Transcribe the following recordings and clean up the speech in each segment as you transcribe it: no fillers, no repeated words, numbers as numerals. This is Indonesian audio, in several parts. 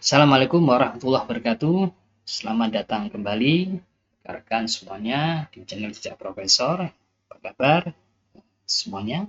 Assalamualaikum warahmatullahi wabarakatuh. Selamat datang kembali rekan semuanya di channel Jejak Profesor. Apa kabar semuanya?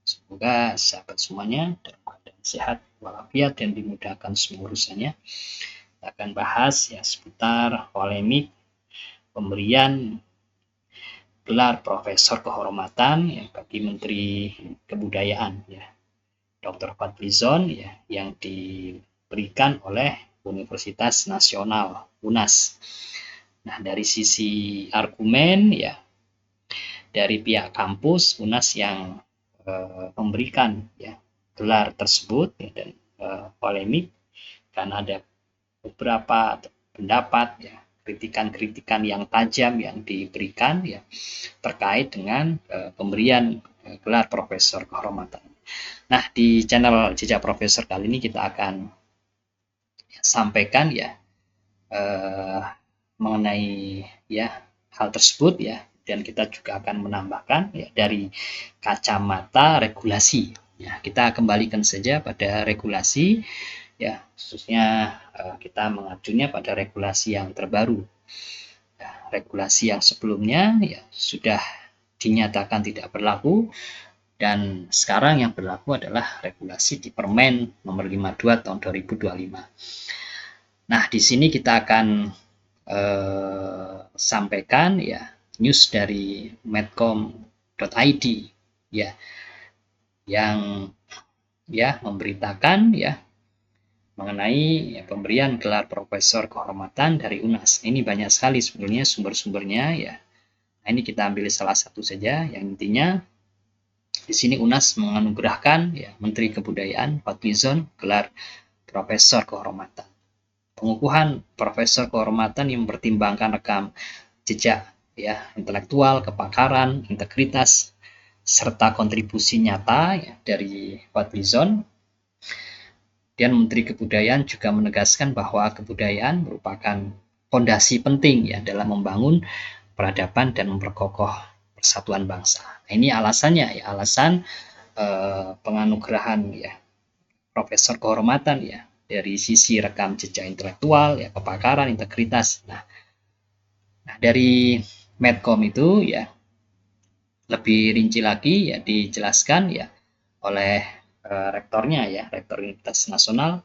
Semoga sahabat semuanya dalam keadaan sehat walafiat dan dimudahkan semua urusannya. Kita akan bahas ya seputar polemik pemberian gelar Profesor Kehormatan ya bagi Menteri Kebudayaan ya Dr. Fadlizon ya yang diberikan oleh Universitas Nasional UNAS. Nah, dari sisi argumen ya dari pihak kampus UNAS yang memberikan ya gelar tersebut ya, dan polemik karena ada beberapa pendapat ya kritikan-kritikan yang tajam yang diberikan ya terkait dengan pemberian gelar Profesor Kehormatan. Nah, di channel Jejak Profesor kali ini kita akan sampaikan ya mengenai ya hal tersebut ya, dan kita juga akan menambahkan ya dari kacamata regulasi. Ya, kita kembalikan saja pada regulasi ya, khususnya kita mengacunya pada regulasi yang terbaru. Ya, regulasi yang sebelumnya ya sudah dinyatakan tidak berlaku, dan sekarang yang berlaku adalah regulasi di Permen nomor 52 tahun 2025. Nah, di sini kita akan sampaikan ya news dari medcom.id ya yang ya memberitakan ya mengenai ya, pemberian gelar Profesor Kehormatan dari UNAS. Ini banyak sekali sebenarnya sumber-sumbernya ya. Nah, ini kita ambil salah satu saja yang intinya di sini UNAS menganugerahkan ya Menteri Kebudayaan Fadlizon gelar Profesor Kehormatan. Pengukuhan Profesor Kehormatan yang mempertimbangkan rekam jejak ya intelektual, kepakaran, integritas, serta kontribusi nyata ya, dari Fadlizon. Dan Menteri Kebudayaan juga menegaskan bahwa kebudayaan merupakan fondasi penting ya dalam membangun peradaban dan memperkokoh persatuan bangsa. Nah, ini alasannya ya, alasan penganugerahan ya Profesor Kehormatan ya dari sisi rekam jejak intelektual ya, kepakaran, integritas. Nah, dari Medcom itu ya lebih rinci lagi ya dijelaskan ya oleh rektornya ya, Rektor Universitas Nasional,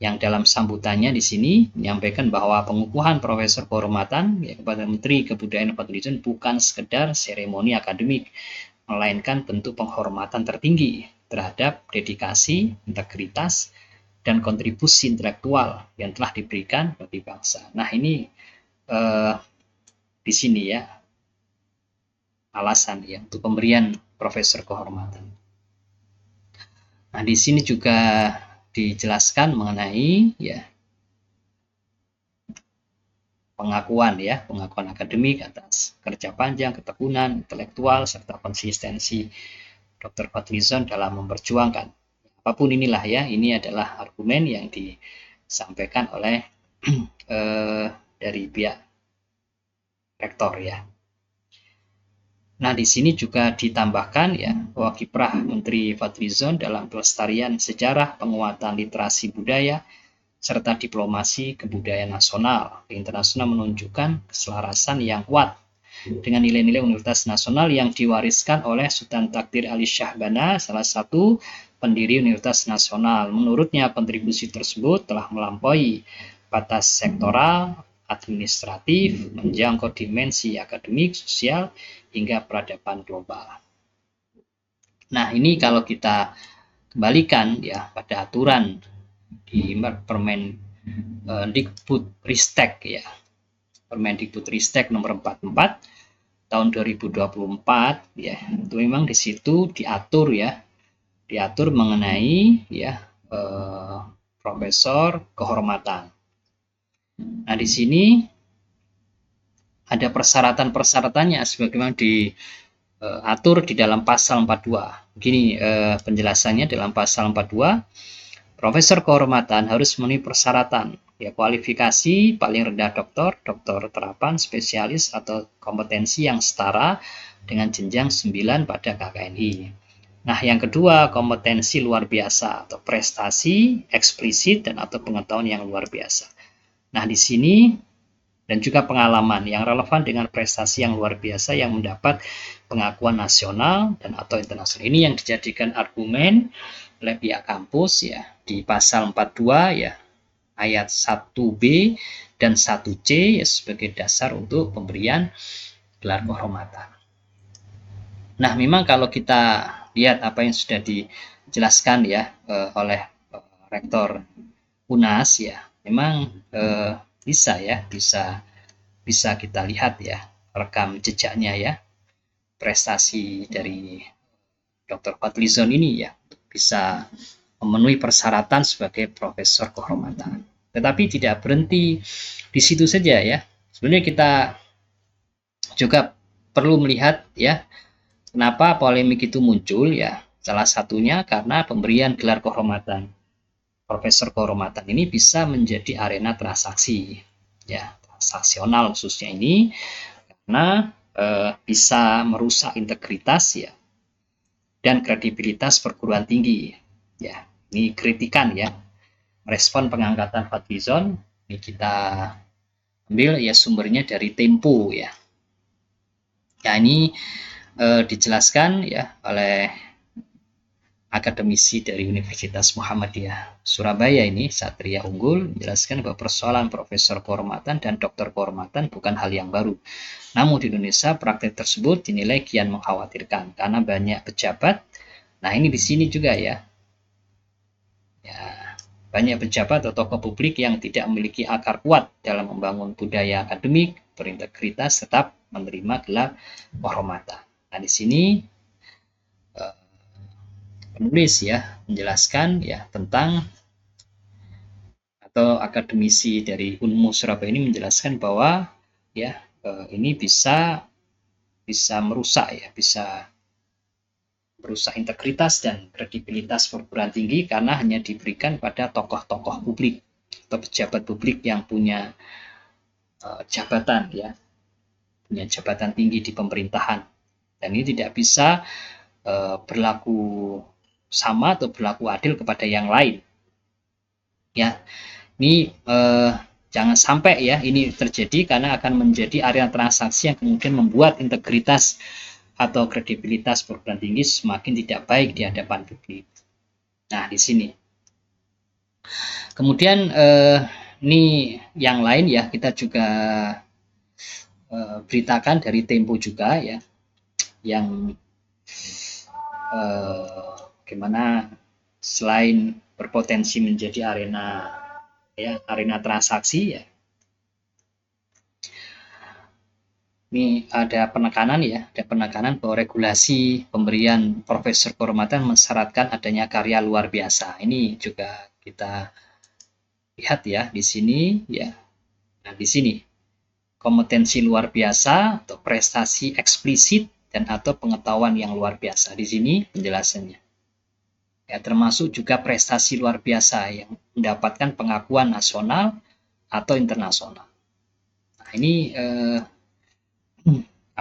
yang dalam sambutannya di sini menyampaikan bahwa pengukuhan Profesor Kehormatan ya kepada Menteri Kebudayaan Fadlizon bukan sekedar seremoni akademik, melainkan bentuk penghormatan tertinggi terhadap dedikasi, integritas, dan kontribusi intelektual yang telah diberikan bagi bangsa. Nah, ini di sini ya alasan ya untuk pemberian Profesor Kehormatan. Nah, di sini juga dijelaskan mengenai ya pengakuan akademik atas kerja panjang, ketekunan, intelektual, serta konsistensi Dr. Fadlizon dalam memperjuangkan. Apapun inilah ya, ini adalah argumen yang disampaikan oleh dari pihak rektor ya. Nah, di sini juga ditambahkan ya bahwa kiprah Menteri Fadlizon dalam pelestarian sejarah, penguatan literasi budaya, serta diplomasi kebudayaan nasional ke internasional menunjukkan keselarasan yang kuat dengan nilai-nilai Universitas Nasional yang diwariskan oleh Sultan Takdir Ali Syahbana, salah satu pendiri Universitas Nasional. Menurutnya, kontribusi tersebut telah melampaui batas sektoral, administratif, menjangkau dimensi akademik, sosial, hingga peradaban global. Nah, ini kalau kita kembalikan ya pada aturan di Permendikbudristek ya, Permendikbudristek nomor 44 tahun 2024 ya, itu memang di situ diatur mengenai ya Profesor Kehormatan. Nah, di sini ada persyaratan-persyaratannya sebagaimana diatur di dalam pasal 42. Begini penjelasannya dalam pasal 42, Profesor Kehormatan harus memenuhi persyaratan ya kualifikasi paling rendah doktor terapan, spesialis atau kompetensi yang setara dengan jenjang 9 pada KKNI. Nah, yang kedua, kompetensi luar biasa atau prestasi eksplisit dan atau pengetahuan yang luar biasa. Nah, di sini dan juga pengalaman yang relevan dengan prestasi yang luar biasa yang mendapat pengakuan nasional dan atau internasional. Ini yang dijadikan argumen oleh pihak kampus ya di pasal 42 ya ayat 1B dan 1C ya, sebagai dasar untuk pemberian gelar kehormatan. Nah, memang kalau kita lihat apa yang sudah dijelaskan ya oleh Rektor UNAS ya, memang bisa kita lihat ya rekam jejaknya ya, prestasi dari Dr. Fadlizon ini ya bisa memenuhi persyaratan sebagai profesor kehormatan. Tetapi tidak berhenti di situ saja ya. Sebenarnya kita juga perlu melihat ya kenapa polemik itu muncul ya. Salah satunya karena pemberian gelar kehormatan profesor kehormatan ini bisa menjadi arena transaksi ya, transaksional khususnya ini karena bisa merusak integritas ya dan kredibilitas perguruan tinggi ya. Ini kritikan ya, respon pengangkatan Fadlizon ini kita ambil ya sumbernya dari Tempo ya. Ya ini dijelaskan ya oleh akademisi dari Universitas Muhammadiyah Surabaya ini, Satria Unggul, menjelaskan bahwa persoalan profesor kehormatan dan doktor kehormatan bukan hal yang baru. Namun di Indonesia praktek tersebut dinilai kian mengkhawatirkan karena banyak pejabat. Nah ini di sini juga ya, banyak pejabat atau tokoh publik yang tidak memiliki akar kuat dalam membangun budaya akademik berintegritas tetap menerima gelar kehormatan. Nah di sini penulis ya menjelaskan ya tentang atau akademisi dari Unmu Surabaya ini menjelaskan bahwa ya ini bisa merusak ya, bisa merusak integritas dan kredibilitas perguruan tinggi karena hanya diberikan pada tokoh-tokoh publik atau pejabat publik yang punya jabatan ya, punya jabatan tinggi di pemerintahan, dan ini tidak bisa berlaku sama atau berlaku adil kepada yang lain ya. Ini jangan sampai ya ini terjadi karena akan menjadi area transaksi yang kemudian membuat integritas atau kredibilitas perguruan tinggi semakin tidak baik di hadapan publik. Nah, di sini. Kemudian ini yang lain ya, kita juga beritakan dari Tempo juga ya, yang gimana selain berpotensi menjadi arena transaksi ya, ini ada penekanan bahwa regulasi pemberian profesor kehormatan mensyaratkan adanya karya luar biasa. Ini juga kita lihat ya di sini ya. Nah, di sini kompetensi luar biasa atau prestasi eksplisit dan atau pengetahuan yang luar biasa. Di sini penjelasannya. Ya, termasuk juga prestasi luar biasa yang mendapatkan pengakuan nasional atau internasional. Nah, ini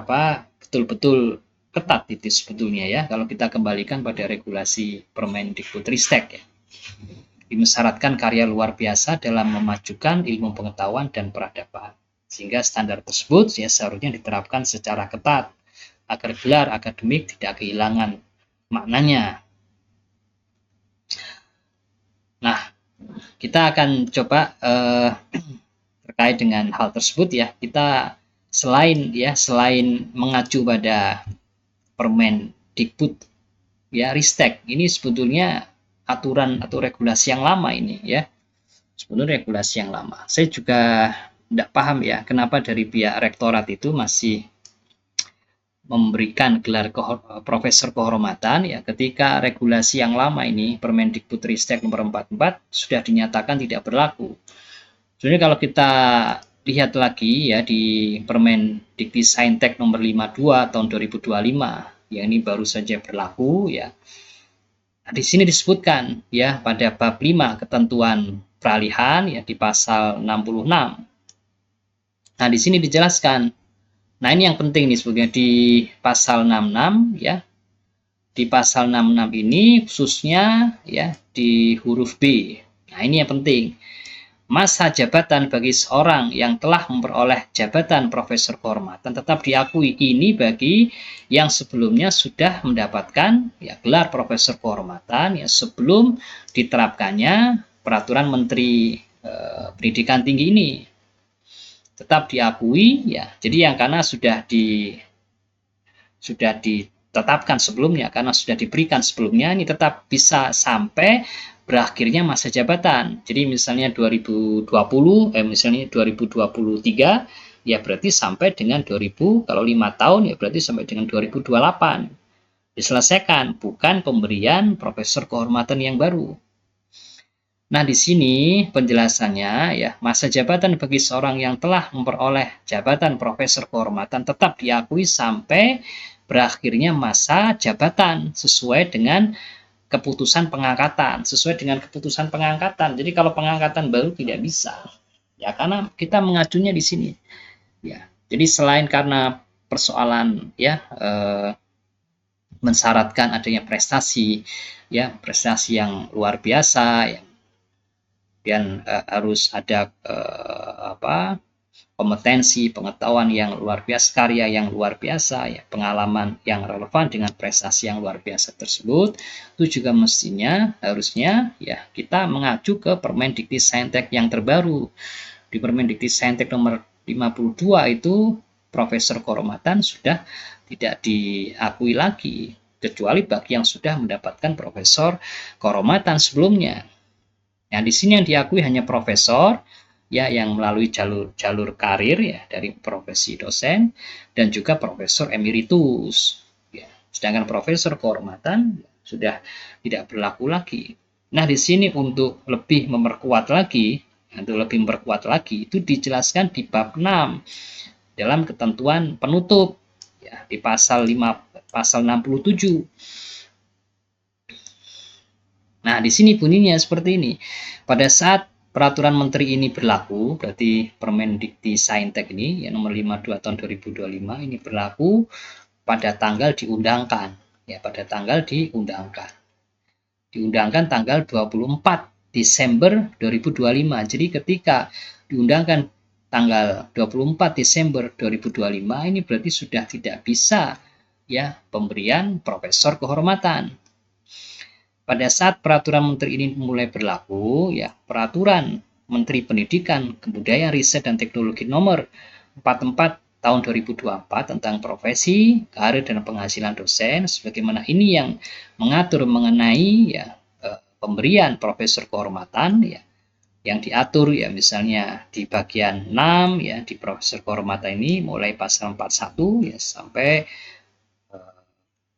betul-betul ketat itu sebetulnya ya kalau kita kembalikan pada regulasi Permendikbudristek ya. Dimensyaratkan karya luar biasa dalam memajukan ilmu pengetahuan dan peradaban, sehingga standar tersebut ya seharusnya diterapkan secara ketat agar gelar akademik tidak kehilangan maknanya. Nah, kita akan coba terkait dengan hal tersebut ya, kita selain mengacu pada Permendikbud ya Ristek, ini sebetulnya aturan atau regulasi yang lama ini ya, sebetulnya regulasi yang lama. Saya juga tidak paham ya kenapa dari pihak rektorat itu masih memberikan gelar profesor kehormatan ya ketika regulasi yang lama ini Permendikbudristek nomor 44 sudah dinyatakan tidak berlaku. Sebenarnya kalau kita lihat lagi ya di Permendikbudristek nomor 52 tahun 2025 yang ini baru saja berlaku ya. Nah, di sini disebutkan ya pada bab 5 ketentuan peralihan ya di pasal 66. Nah, di sini dijelaskan. Nah, ini yang penting nih sebetulnya di pasal 66 ya. di pasal 66 ini khususnya ya di huruf B. Nah, ini yang penting. Masa jabatan bagi seorang yang telah memperoleh jabatan profesor kehormatan tetap diakui. Ini bagi yang sebelumnya sudah mendapatkan ya gelar profesor kehormatan ya sebelum diterapkannya peraturan Menteri Pendidikan Tinggi ini. Tetap diakui ya. Jadi yang karena sudah ditetapkan sebelumnya, karena sudah diberikan sebelumnya, ini tetap bisa sampai berakhirnya masa jabatan. Jadi misalnya 2020, misalnya 2023, ya berarti sampai dengan 2000, kalau 5 tahun ya berarti sampai dengan 2028. Diselesaikan, bukan pemberian profesor kehormatan yang baru. Nah, di sini penjelasannya ya, masa jabatan bagi seorang yang telah memperoleh jabatan profesor kehormatan tetap diakui sampai berakhirnya masa jabatan sesuai dengan keputusan pengangkatan, sesuai dengan keputusan pengangkatan. Jadi kalau pengangkatan baru tidak bisa. Ya, karena kita mengacunya di sini. Ya. Jadi selain karena persoalan ya mensyaratkan adanya prestasi ya, prestasi yang luar biasa ya, dan harus ada kompetensi, pengetahuan yang luar biasa, karya yang luar biasa, ya, pengalaman yang relevan dengan prestasi yang luar biasa tersebut, itu juga mestinya harusnya ya kita mengacu ke Permendikti-Saintek yang terbaru. Di Permendikti-Saintek nomor 52 itu profesor kehormatan sudah tidak diakui lagi, kecuali bagi yang sudah mendapatkan profesor kehormatan sebelumnya. Nah, di sini yang diakui hanya profesor ya yang melalui jalur karir ya dari profesi dosen dan juga profesor emeritus. Ya. Sedangkan profesor kehormatan sudah tidak berlaku lagi. Nah, di sini untuk lebih memperkuat lagi itu dijelaskan di bab 6 dalam ketentuan penutup ya di pasal 67. Nah, di sini bunyinya seperti ini. Pada saat peraturan menteri ini berlaku, berarti Permendikti-Saintek ini, ya nomor 52 tahun 2025 ini berlaku pada tanggal diundangkan. Ya, pada tanggal diundangkan. Diundangkan tanggal 24 Desember 2025. Jadi ketika diundangkan tanggal 24 Desember 2025 ini berarti sudah tidak bisa ya pemberian profesor kehormatan. Pada saat peraturan menteri ini mulai berlaku, ya peraturan Menteri Pendidikan, Kebudayaan, Riset, dan Teknologi nomor 44 tahun 2024 tentang profesi, karir, dan penghasilan dosen, sebagaimana ini yang mengatur mengenai ya pemberian profesor kehormatan, ya yang diatur ya misalnya di bagian 6 ya di profesor kehormatan ini mulai pasal 41 ya sampai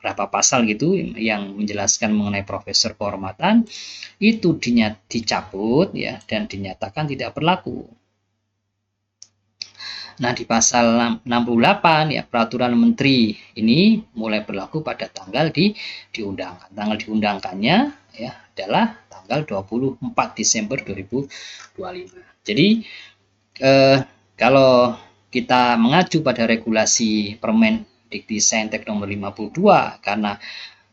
berapa pasal gitu yang menjelaskan mengenai profesor kehormatan itu dicabut ya dan dinyatakan tidak berlaku. Nah, di pasal 68 ya peraturan menteri ini mulai berlaku pada tanggal diundangkan. Tanggal diundangkannya ya adalah tanggal 24 Desember 2025. Jadi kalau kita mengacu pada regulasi Permen Dikti-Saintek nomor 52 karena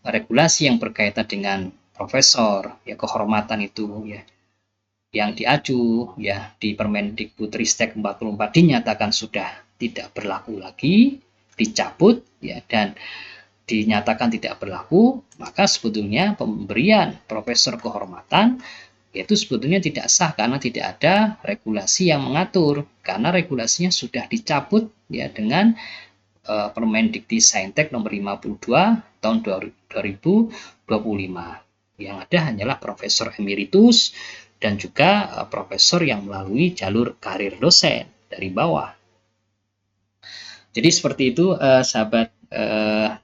regulasi yang berkaitan dengan profesor ya kehormatan itu ya yang diacu ya di Permendikbudristek 44 dinyatakan sudah tidak berlaku lagi, dicabut ya dan dinyatakan tidak berlaku, maka sebetulnya pemberian profesor kehormatan itu sebetulnya tidak sah karena tidak ada regulasi yang mengatur karena regulasinya sudah dicabut ya dengan Permendikti-Saintek nomor 52 tahun 2025. Yang ada hanyalah profesor emeritus dan juga profesor yang melalui jalur karir dosen dari bawah. Jadi seperti itu sahabat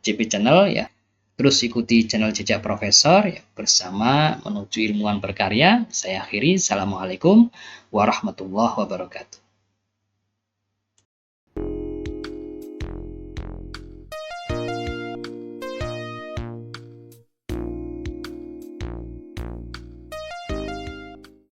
JP Channel ya. Terus ikuti channel Jejak Profesor ya, bersama menuju ilmuwan berkarya. Saya akhiri. Assalamualaikum warahmatullahi wabarakatuh.